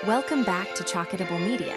Welcome back to Chalkable Media.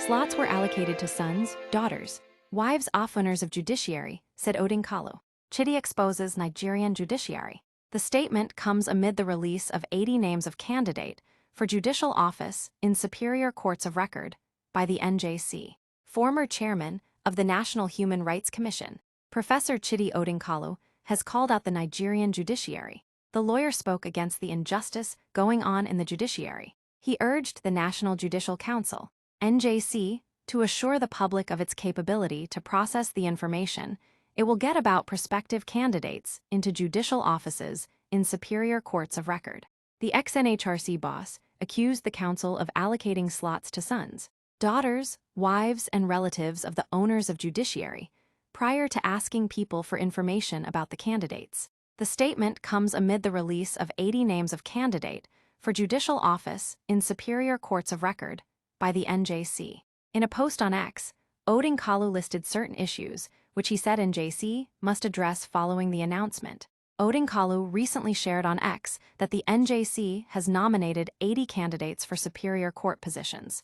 Slots were allocated to sons, daughters, wives of owners of Judiciary, said Odinkalu. Chidi exposes Nigerian Judiciary. The statement comes amid the release of 80 names of candidate for judicial office in superior courts of record by the NJC. Former chairman of the National Human Rights Commission, Professor Chidi Odinkalu, has called out the Nigerian judiciary. The lawyer spoke against the injustice going on in the judiciary. He urged the National Judicial Council, NJC, to assure the public of its capability to process the information it will get about prospective candidates into judicial offices in superior courts of record. The ex-NHRC boss accused the council of allocating slots to sons, daughters, wives, and relatives of the owners of Judiciary prior to asking people for information about the candidates. The statement comes amid the release of 80 names of candidate for judicial office in superior courts of record by the NJC. In a post on X, Odinkalu listed certain issues which he said NJC must address following the announcement. Odinkalu recently shared on X that the NJC has nominated 80 candidates for superior court positions,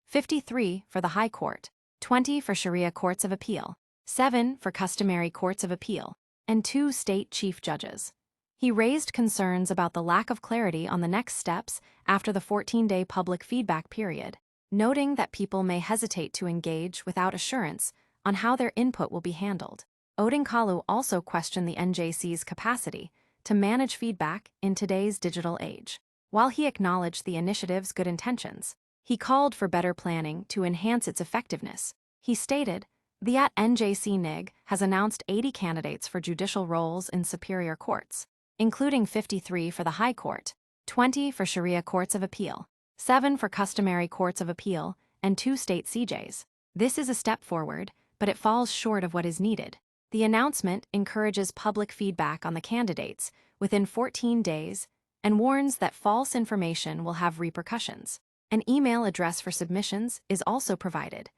53 for the High Court, 20 for Sharia courts of appeal, 7 for customary courts of appeal, and 2 state chief judges. He raised concerns about the lack of clarity on the next steps after the 14-day public feedback period, noting that people may hesitate to engage without assurance on how their input will be handled. Odinkalu also questioned the NJC's capacity to manage feedback in today's digital age. While he acknowledged the initiative's good intentions, he called for better planning to enhance its effectiveness. He stated, "The NJC NIG has announced 80 candidates for judicial roles in superior courts, including 53 for the High Court, 20 for Sharia courts of appeal, 7 for customary courts of appeal, and 2 state CJs. This is a step forward, but it falls short of what is needed." The announcement encourages public feedback on the candidates within 14 days and warns that false information will have repercussions. An email address for submissions is also provided: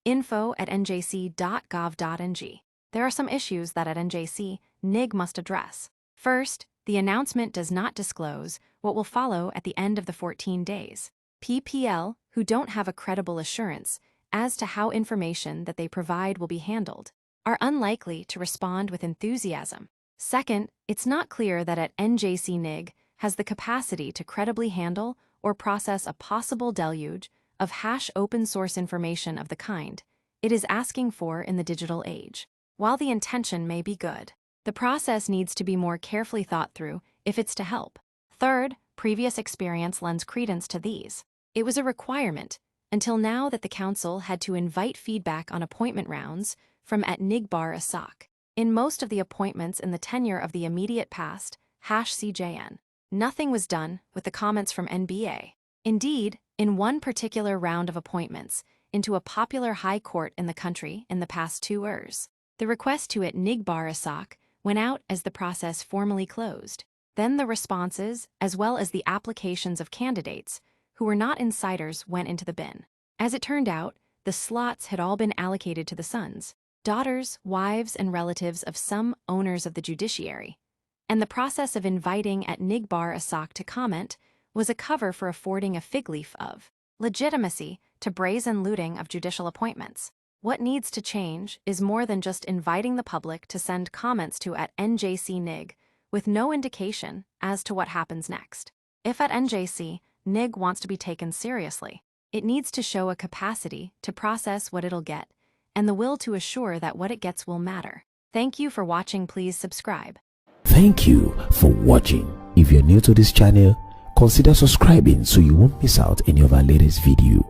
info@njc.gov.ng. There are some issues that at NJC, NIG must address. First, the announcement does not disclose what will follow at the end of the 14 days. PPL, who don't have a credible assurance as to how information that they provide will be handled, are unlikely to respond with enthusiasm. Second, it's not clear that at NJC NIG has the capacity to credibly handle or process a possible deluge of open source information of the kind it is asking for in the digital age. While the intention may be good, the process needs to be more carefully thought through if it's to help. Third, previous experience lends credence to these. It was a requirement until now that the council had to invite feedback on appointment rounds from @NIGBAR-ASOC. In most of the appointments in the tenure of the immediate past, #CJN, nothing was done with the comments from NBA. Indeed, in one particular round of appointments into a popular high court in the country in the past 2 years, the request to @NIGBAR-ASOC went out as the process formally closed. Then the responses, as well as the applications of candidates who were not insiders, went into the bin. As it turned out, the slots had all been allocated to the sons, daughters, wives, and relatives of some owners of the judiciary, and the process of inviting @NIGBAR-ASOC to comment was a cover for affording a fig leaf of legitimacy to brazen looting of judicial appointments. What needs to change is more than just inviting the public to send comments to @NJC NIG with no indication as to what happens next. If @NJC NIG wants to be taken seriously, it needs to show a capacity to process what it'll get and the will to assure that what it gets will matter. Thank you for watching. Please subscribe. Thank you for watching. If you're new to this channel, consider subscribing so you won't miss out any of our latest video.